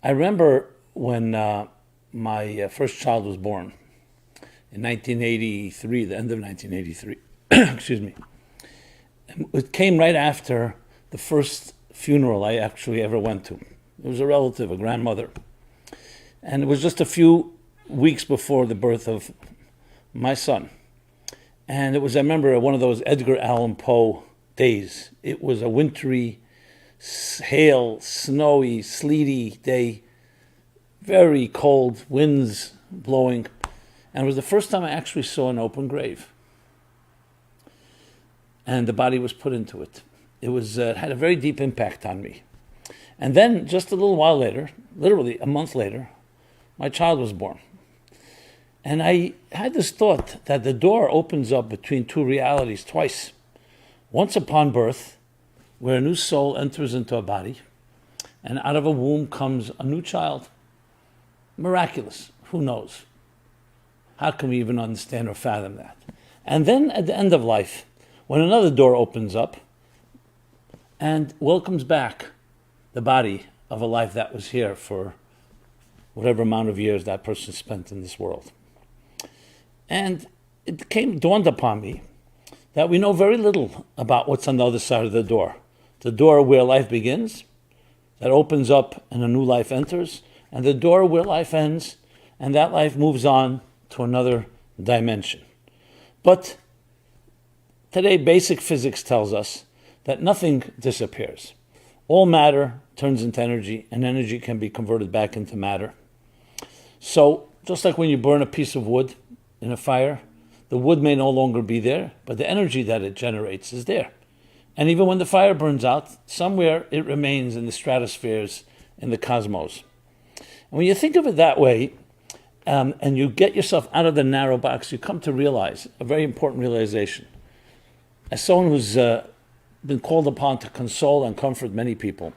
I remember when my first child was born in 1983, the end of 1983. Excuse me. It came right after the first funeral I actually ever went to. It was a relative, a grandmother. And it was just a few weeks before the birth of my son. And it was, I remember, one of those Edgar Allan Poe days. It was a wintry, hail, snowy, sleety day, very cold, winds blowing. And it was the first time I actually saw an open grave. And the body was put into it. It had a very deep impact on me. And then, just a little while later, literally a month later, my child was born. And I had this thought that the door opens up between two realities twice. Once upon birth, where a new soul enters into a body, and out of a womb comes a new child. Miraculous. Who knows? How can we even understand or fathom that? And then at the end of life, when another door opens up and welcomes back the body of a life that was here for whatever amount of years that person spent in this world. And it dawned upon me that we know very little about what's on the other side of the door. The door where life begins, that opens up and a new life enters, and the door where life ends, and that life moves on to another dimension. But today, basic physics tells us that nothing disappears. All matter turns into energy, and energy can be converted back into matter. So, just like when you burn a piece of wood in a fire, the wood may no longer be there, but the energy that it generates is there. And even when the fire burns out, somewhere it remains in the stratospheres, in the cosmos. And when you think of it that way, and you get yourself out of the narrow box, you come to realize a very important realization. As someone who's been called upon to console and comfort many people,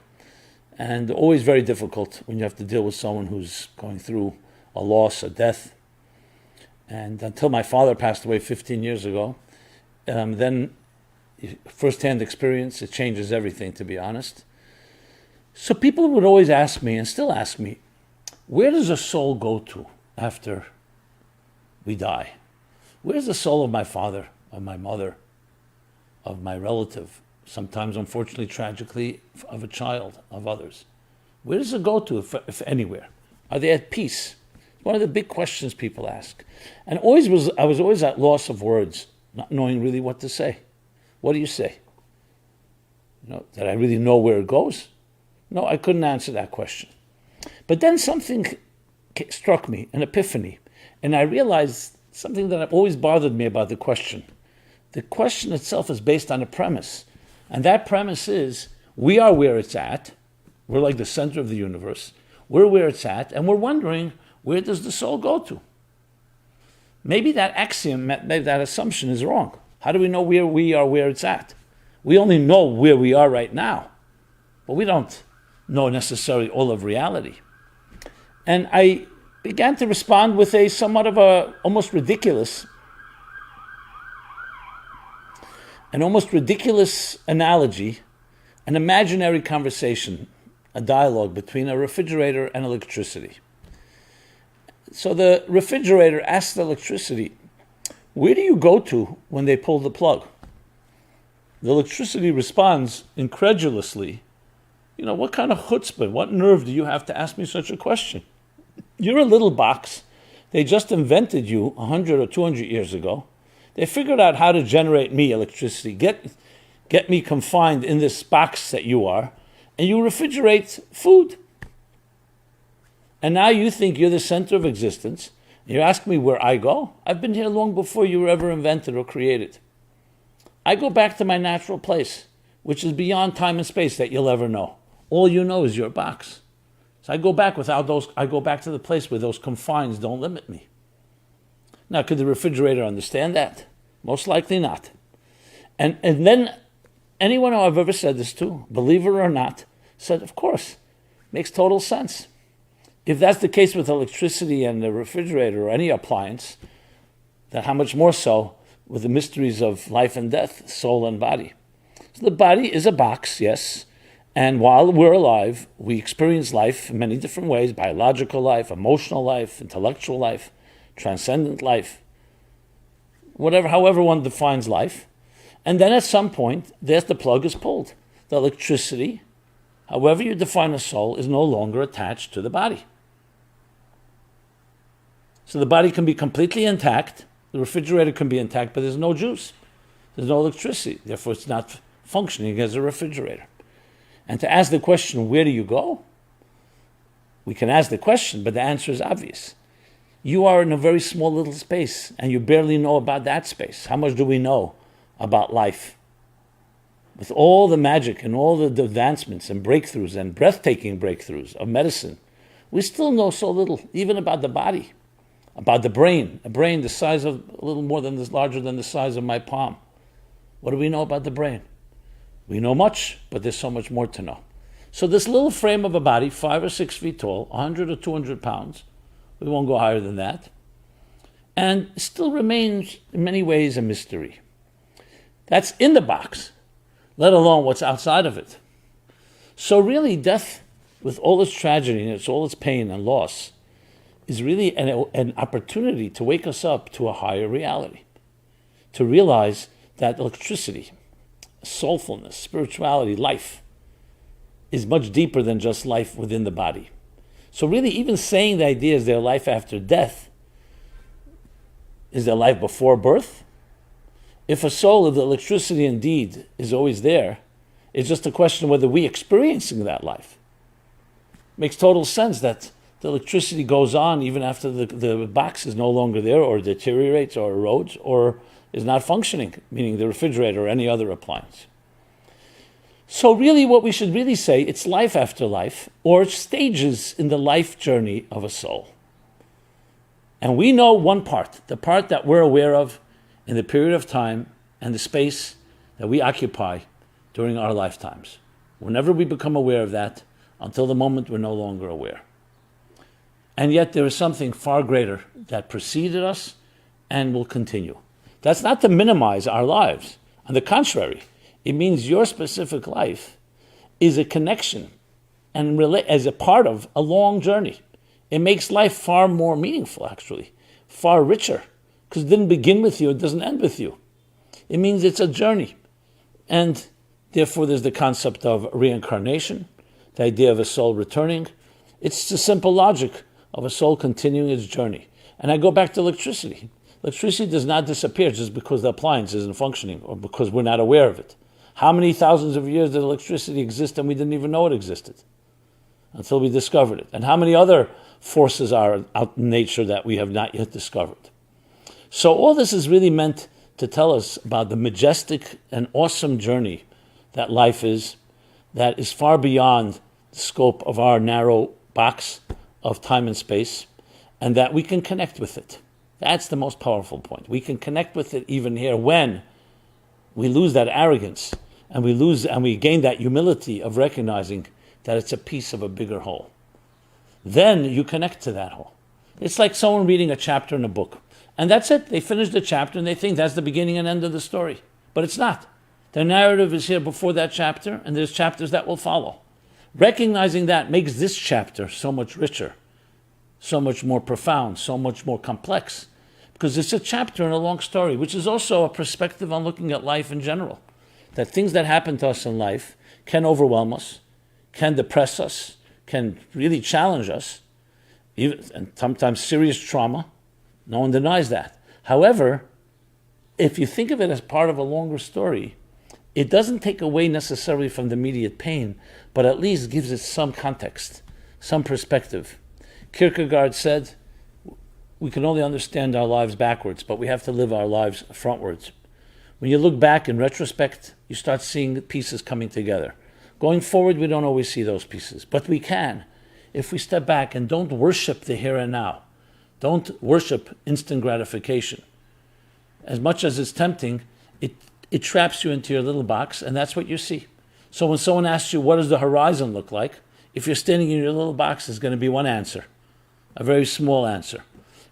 and always very difficult when you have to deal with someone who's going through a loss, a death. And until my father passed away 15 years ago, then firsthand experience, it changes everything, to be honest. So people would always ask me, and still ask me, where does a soul go to after we die? Where's the soul of my father, of my mother, of my relative, sometimes unfortunately, tragically, of a child, of others? Where does it go to, if anywhere? Are they at peace? One of the big questions people ask. And I was always at loss of words, not knowing really what to say. What do you say? Did I really know where it goes? No, I couldn't answer that question. But then something struck me, an epiphany, and I realized something that always bothered me about the question. The question itself is based on a premise, and that premise is, we are where it's at. We're like the center of the universe. We're where it's at, and we're wondering, where does the soul go to? Maybe that axiom, maybe that assumption is wrong. How do we know where we are, where it's at? We only know where we are right now, but we don't know necessarily all of reality. And I began to respond with a somewhat of an almost ridiculous analogy, an imaginary conversation, a dialogue between a refrigerator and electricity. So the refrigerator asks the electricity, where do you go to when they pull the plug? The electricity responds incredulously, what kind of chutzpah, what nerve do you have to ask me such a question? You're a little box. They just invented you 100 or 200 years ago. They figured out how to generate me electricity, get me confined in this box that you are, and you refrigerate food. And now you think you're the center of existence. You're asking me where I go? I've been here long before you were ever invented or created. I go back to my natural place, which is beyond time and space that you'll ever know. All you know is your box. So I go back to the place where those confines don't limit me. Now, could the refrigerator understand that? Most likely not. And then anyone who I've ever said this to, believer or not, said, of course, makes total sense. If that's the case with electricity and the refrigerator or any appliance, then how much more so with the mysteries of life and death, soul and body. So the body is a box, yes, And while we're alive, we experience life in many different ways: biological life, emotional life, intellectual life, transcendent life, whatever, however one defines life. And then at some point, the plug is pulled. The electricity, however you define a soul, is no longer attached to the body. So the body can be completely intact, the refrigerator can be intact, but there's no juice. There's no electricity. Therefore, it's not functioning as a refrigerator. And to ask the question, where do you go? We can ask the question, but the answer is obvious. You are in a very small little space, and you barely know about that space. How much do we know about life? With all the magic and all the advancements and breakthroughs and breathtaking breakthroughs of medicine, we still know so little, even about the body, about the brain. A brain the size of, a little more than this, larger than the size of my palm. What do we know about the brain? We know much, but there's so much more to know. So this little frame of a body, 5 or 6 feet tall, 100 or 200 pounds, we won't go higher than that, and still remains in many ways a mystery. That's in the box, let alone what's outside of it. So really, death, with all its tragedy and all its pain and loss, is really an opportunity to wake us up to a higher reality, to realize that electricity, soulfulness, spirituality, life, is much deeper than just life within the body. So really, even saying the idea is there life after death, is there life before birth? If a soul of the electricity indeed is always there, it's just a question of whether we experiencing that life. Makes total sense that the electricity goes on even after the box is no longer there, or deteriorates, or erodes, or is not functioning, meaning the refrigerator or any other appliance. So really what we should really say, it's life after life, or stages in the life journey of a soul. And we know one part, the part that we're aware of in the period of time and the space that we occupy during our lifetimes. Whenever we become aware of that, until the moment we're no longer aware. And yet there is something far greater that preceded us and will continue. That's not to minimize our lives. On the contrary, it means your specific life is a connection and as a part of a long journey. It makes life far more meaningful, actually, far richer, because it didn't begin with you, it doesn't end with you. It means it's a journey. And therefore there's the concept of reincarnation, the idea of a soul returning. It's the simple logic of a soul continuing its journey. And I go back to electricity. Electricity does not disappear just because the appliance isn't functioning or because we're not aware of it. How many thousands of years did electricity exist and we didn't even know it existed until we discovered it? And how many other forces are out in nature that we have not yet discovered? So all this is really meant to tell us about the majestic and awesome journey that life is, that is far beyond the scope of our narrow box of time and space, and that we can connect with it. That's the most powerful point. We can connect with it even here when we lose that arrogance and we gain that humility of recognizing that it's a piece of a bigger whole. Then you connect to that whole. It's like someone reading a chapter in a book, and that's it. They finish the chapter and they think that's the beginning and end of the story. But it's not. The narrative is here before that chapter, and there's chapters that will follow. Recognizing that makes this chapter so much richer, so much more profound, so much more complex, because it's a chapter in a long story, which is also a perspective on looking at life in general. That things that happen to us in life can overwhelm us, can depress us, can really challenge us, and sometimes serious trauma. No one denies that. However, if you think of it as part of a longer story, it doesn't take away necessarily from the immediate pain, but at least gives it some context, some perspective. Kierkegaard said, we can only understand our lives backwards, but we have to live our lives frontwards. When you look back in retrospect, you start seeing pieces coming together. Going forward, we don't always see those pieces, but we can if we step back and don't worship the here and now. Don't worship instant gratification. As much as it's tempting, it traps you into your little box, and that's what you see. So when someone asks you, what does the horizon look like? If you're standing in your little box, there's going to be one answer, a very small answer.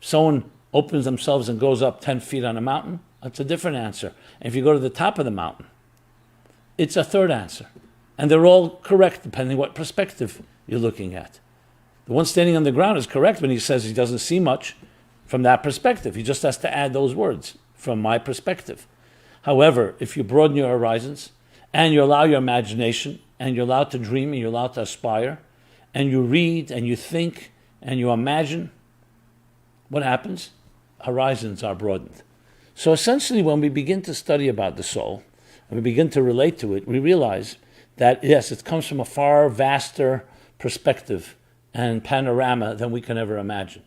If someone opens themselves and goes up 10 feet on a mountain, that's a different answer. And if you go to the top of the mountain, it's a third answer. And they're all correct depending what perspective you're looking at. The one standing on the ground is correct when he says he doesn't see much from that perspective. He just has to add those words, from my perspective. However, if you broaden your horizons and you allow your imagination and you're allowed to dream and you're allowed to aspire and you read and you think and you imagine, what happens? Horizons are broadened. So essentially, when we begin to study about the soul and we begin to relate to it, we realize that, yes, it comes from a far vaster perspective and panorama than we can ever imagine.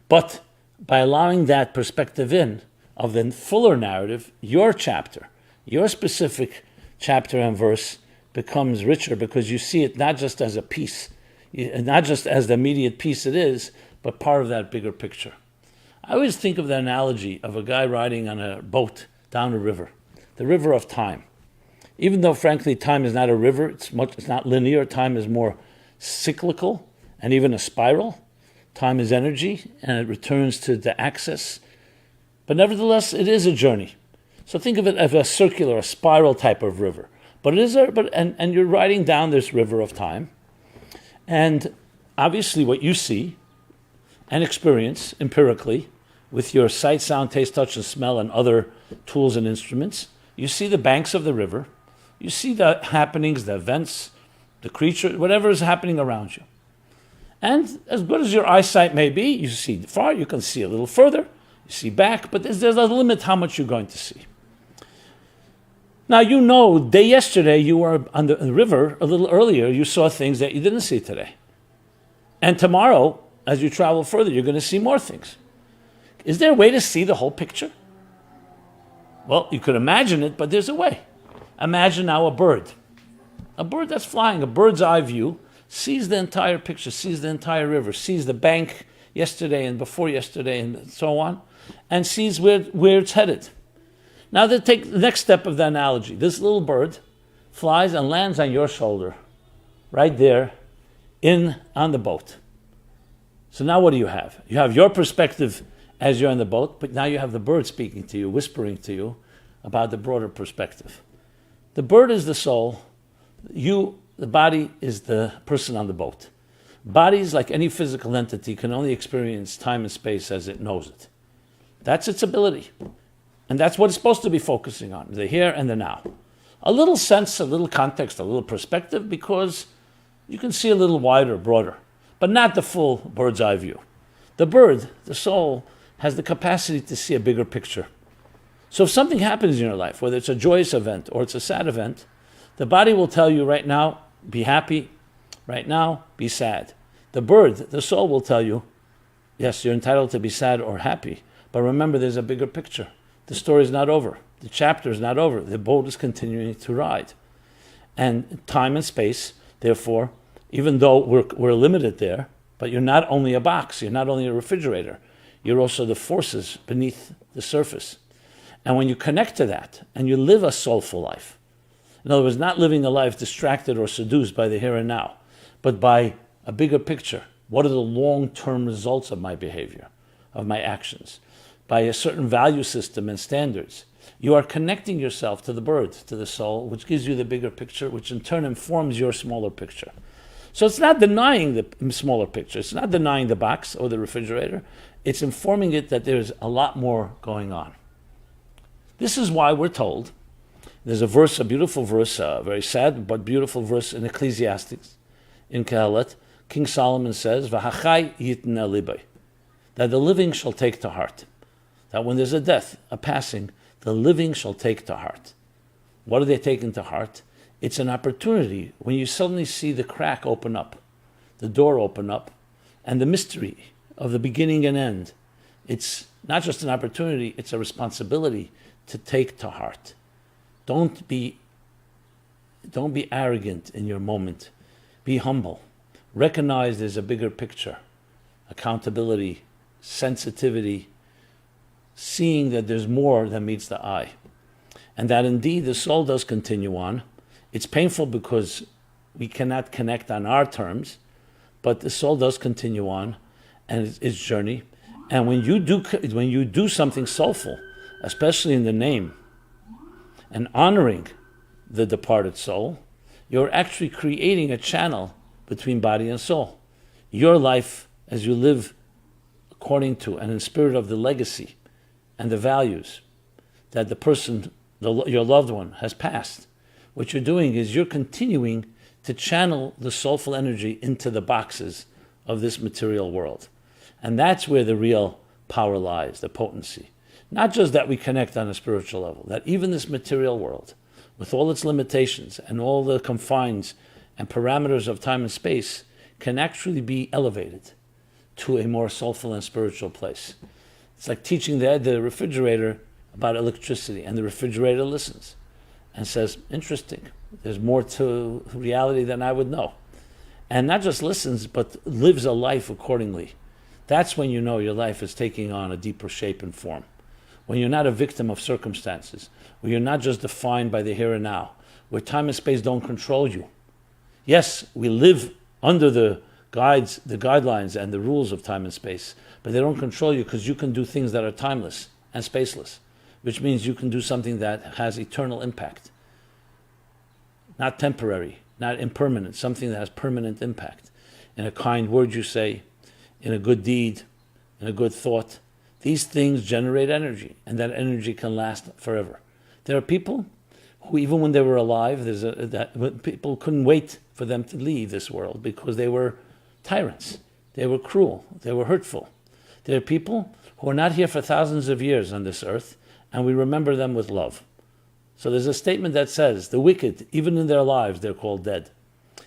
But by allowing that perspective in of the fuller narrative, your chapter, your specific chapter and verse becomes richer because you see it not just as a piece, not just as the immediate piece it is, but part of that bigger picture. I always think of the analogy of a guy riding on a boat down a river, the river of time. Even though, frankly, time is not a river, it's not linear, time is more cyclical and even a spiral. Time is energy, and it returns to the axis. But nevertheless, it is a journey. So think of it as a circular, a spiral type of river. But it is and you're riding down this river of time. And obviously what you see and experience empirically with your sight, sound, taste, touch, and smell and other tools and instruments, you see the banks of the river, you see the happenings, the events, the creature, whatever is happening around you. And as good as your eyesight may be, you see far, you can see a little further, you see back, but there's a limit how much you're going to see. Now, you know, yesterday you were on the river a little earlier, you saw things that you didn't see today. And tomorrow, as you travel further, you're going to see more things. Is there a way to see the whole picture? Well, you could imagine it, but there's a way. Imagine now a bird that's flying, a bird's eye view, sees the entire picture, sees the entire river, sees the bank yesterday and before yesterday and so on, and sees where it's headed. Now to take the next step of the analogy. This little bird flies and lands on your shoulder, right there on the boat. So now what do you have? You have your perspective as you're on the boat, but now you have the bird speaking to you, whispering to you about the broader perspective. The bird is the soul. The body is the person on the boat. Bodies, like any physical entity, can only experience time and space as it knows it. That's its ability. And that's what it's supposed to be focusing on, the here and the now. A little sense, a little context, a little perspective, because you can see a little wider, broader, but not the full bird's eye view. The bird, the soul, has the capacity to see a bigger picture. So if something happens in your life, whether it's a joyous event or it's a sad event, the body will tell you right now, be happy. Right now, be sad. The bird, the soul, will tell you, yes, you're entitled to be sad or happy, but remember there's a bigger picture. The story is not over. The chapter is not over. The boat is continuing to ride. And time and space, therefore, even though we're limited there, but you're not only a box, you're not only a refrigerator, you're also the forces beneath the surface. And when you connect to that and you live a soulful life, in other words, not living a life distracted or seduced by the here and now, but by a bigger picture. What are the long-term results of my behavior, of my actions? By a certain value system and standards. You are connecting yourself to the bird, to the soul, which gives you the bigger picture, which in turn informs your smaller picture. So it's not denying the smaller picture. It's not denying the box or the refrigerator. It's informing it that there's a lot more going on. This is why we're told, there's a verse, a beautiful verse, a very sad but beautiful verse in Ecclesiastes, in Kohelet. King Solomon says, "V'hachai yitna libay," that the living shall take to heart. That when there's a death, a passing, the living shall take to heart. What are they taking to heart? It's an opportunity when you suddenly see the crack open up, the door open up, and the mystery of the beginning and end. It's not just an opportunity, it's a responsibility to take to heart. Don't be arrogant in your moment. Be humble. Recognize there's a bigger picture. Accountability, sensitivity, seeing that there's more than meets the eye. And that indeed the soul does continue on. It's painful because we cannot connect on our terms, but the soul does continue on and its journey. And when you do something soulful, especially in the name, and honoring the departed soul, you're actually creating a channel between body and soul. Your life, as you live according to and in spirit of the legacy and the values that the person, your loved one, has passed, what you're doing is you're continuing to channel the soulful energy into the boxes of this material world. And that's where the real power lies, the potency. Not just that we connect on a spiritual level, that even this material world, with all its limitations and all the confines and parameters of time and space, can actually be elevated to a more soulful and spiritual place. It's like teaching the refrigerator about electricity, and the refrigerator listens and says, interesting, there's more to reality than I would know. And not just listens, but lives a life accordingly. That's when you know your life is taking on a deeper shape and form. When you're not a victim of circumstances, where you're not just defined by the here and now, where time and space don't control you. Yes, we live under the guidelines and the rules of time and space, but they don't control you because you can do things that are timeless and spaceless, which means you can do something that has eternal impact. Not temporary, not impermanent, something that has permanent impact. In a kind word you say, in a good deed, in a good thought. These things generate energy, and that energy can last forever. There are people who, even when they were alive, people couldn't wait for them to leave this world because they were tyrants, they were cruel, they were hurtful. There are people who are not here for thousands of years on this earth, and we remember them with love. So there's a statement that says, the wicked, even in their lives, they're called dead.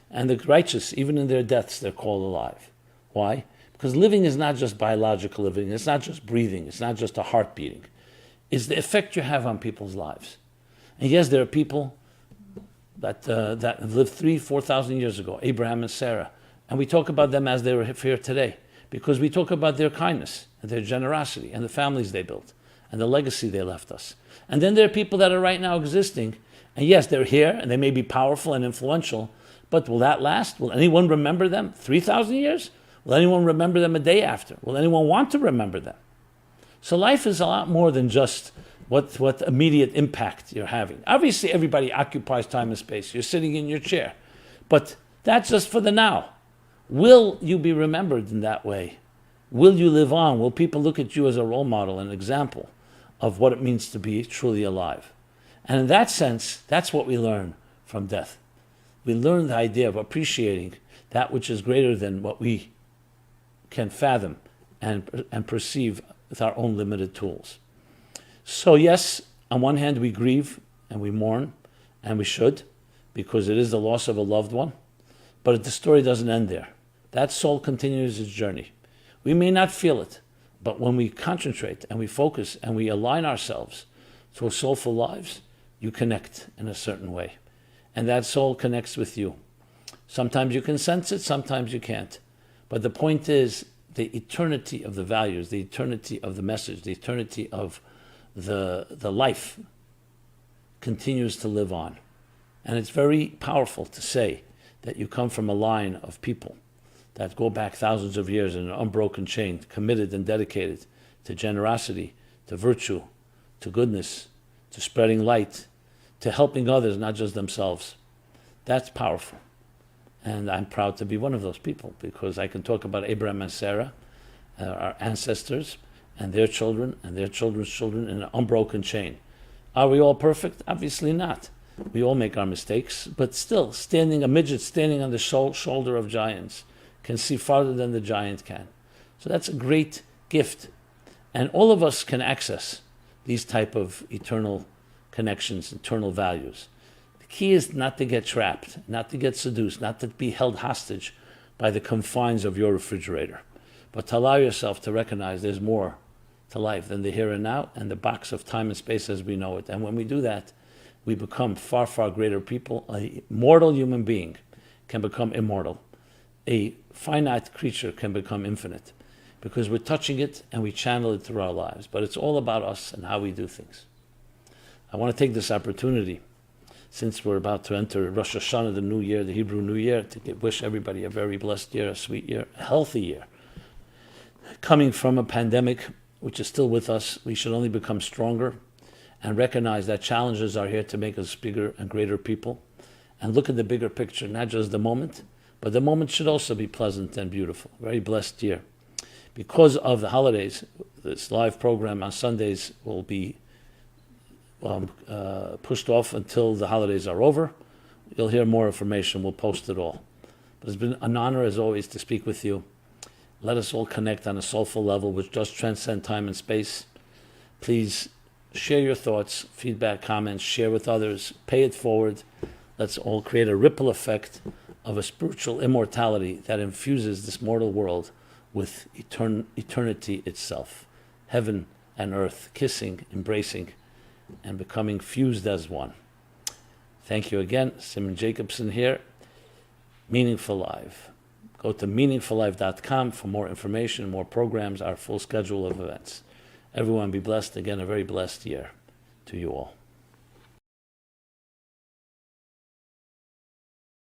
And the righteous, even in their deaths, they're called alive. Why? Because living is not just biological living, it's not just breathing, it's not just a heart beating. It's the effect you have on people's lives. And yes, there are people that lived 3,000-4,000 years ago, Abraham and Sarah. And we talk about them as they were here today, because we talk about their kindness and their generosity and the families they built and the legacy they left us. And then there are people that are right now existing, and yes, they're here and they may be powerful and influential, but will that last? Will anyone remember them 3,000 years? Will anyone remember them a day after? Will anyone want to remember them? So life is a lot more than just what immediate impact you're having. Obviously, everybody occupies time and space. You're sitting in your chair. But that's just for the now. Will you be remembered in that way? Will you live on? Will people look at you as a role model, an example of what it means to be truly alive? And in that sense, that's what we learn from death. We learn the idea of appreciating that which is greater than what we can fathom and perceive with our own limited tools. So yes, on one hand we grieve and we mourn, and we should, because it is the loss of a loved one, but the story doesn't end there. That soul continues its journey. We may not feel it, but when we concentrate and we focus and we align ourselves to soulful lives, you connect in a certain way. And that soul connects with you. Sometimes you can sense it, sometimes you can't. But the point is, the eternity of the values, the eternity of the message, the eternity of the life continues to live on. And it's very powerful to say that you come from a line of people that go back thousands of years in an unbroken chain, committed and dedicated to generosity, to virtue, to goodness, to spreading light, to helping others, not just themselves. That's powerful. And I'm proud to be one of those people, because I can talk about Abraham and Sarah, our ancestors, and their children, and their children's children in an unbroken chain. Are we all perfect? Obviously not. We all make our mistakes, but still, a midget standing on the shoulder of giants can see farther than the giant can. So that's a great gift. And all of us can access these type of eternal connections, eternal values. The key is not to get trapped, not to get seduced, not to be held hostage by the confines of your refrigerator, but to allow yourself to recognize there's more to life than the here and now and the box of time and space as we know it. And when we do that, we become far, far greater people. A mortal human being can become immortal. A finite creature can become infinite, because we're touching it and we channel it through our lives. But it's all about us and how we do things. I want to take this opportunity, since we're about to enter Rosh Hashanah, the New Year, the Hebrew New Year, to wish everybody a very blessed year, a sweet year, a healthy year. Coming from a pandemic, which is still with us, we should only become stronger and recognize that challenges are here to make us bigger and greater people. and look at the bigger picture, not just the moment, but the moment should also be pleasant and beautiful. Very blessed year. Because of the holidays, this live program on Sundays will be pushed off until the holidays are over. You'll hear more information. We'll post it all. But it's been an honor, as always, to speak with you. Let us all connect on a soulful level which does transcend time and space. Please share your thoughts, feedback, comments, share with others, pay it forward. Let's all create a ripple effect of a spiritual immortality that infuses this mortal world with eternity itself. Heaven and earth kissing, embracing, and becoming fused as one. Thank you again. Simon Jacobson here. Meaningful Life. Go to meaningfullife.com for more information, more programs, our full schedule of events. Everyone be blessed. Again, a very blessed year to you all.